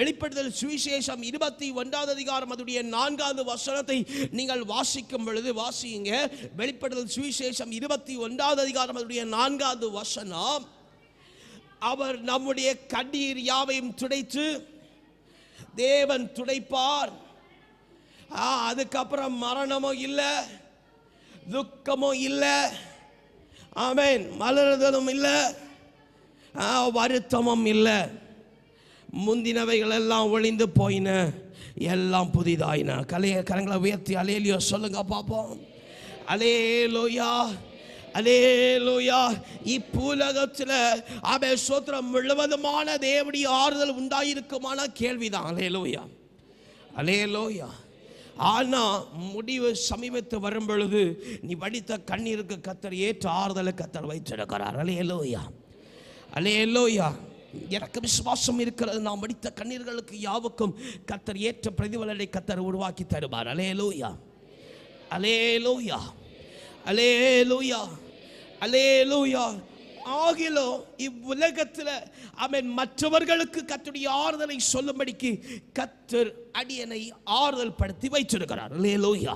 வெளிப்படுத்தல் சுவிசேஷம் 21வது அதிகாரம் அதனுடைய 4வது வசனத்தை நீங்கள் வாசிக்கும் பொழுது வாசியுங்க. வெளிப்படுத்தல் சுவிசேஷம் 21வது அதிகாரம் அதனுடைய 4வது வசனம், அவர் நம்முடைய கண்ணீர் யாவையும் துடைத்து, தேவன் துடைப்பார். அதுக்கப்புறம் மரணமும் இல்லை, துக்கமும் இல்லை, ஆமென், மலருதலும் இல்லை, வருத்தமும் இல்லை, முந்தினவைகள் எல்லாம் ஒளிந்து போயின, எல்லாம் புதிதாயின. கரங்களை உயர்த்தி அல்லேலூயா சொல்லுங்க பார்ப்போம். அல்லேலூயா, அல்லேலூயா. இப்புலகத்தில் ஆமென் ஸ்தோத்திரம் முழுவதுமான தேவனுடைய ஆறுதல் உண்டாயிருக்குமான கேள்விதான். அல்லேலூயா, அல்லேலூயா. ஆனால் முடிவு சமீபத்து வரும் பொழுது நீ வடித்த கண்ணீருக்கு கர்த்தர் ஏற்ற ஆறுதலை கர்த்தர் வைத்திருக்கிறார். அல்லேலூயா, அல்லேலூயா. எனக்கு விசுவாசம் இருக்கிறது, நாம் வடித்த கண்ணீர்களுக்கு யாவுக்கும் கர்த்தர் ஏற்ற பிரதிபலனை கர்த்தர் உருவாக்கி தருவார். அல்லேலூயா, அல்லேலூயா, அல்லேலூயா, அல்லேலூயா. ஆகிலும் இவ்வுலகத்தில் அவன் மற்றவர்களுக்கு கர்த்தருடைய ஆறுதலை சொல்லும்படிக்கு கர்த்தர் அடியனை ஆறுதல் படுத்தி வைத்திருக்கிறார். அல்லேலூயா.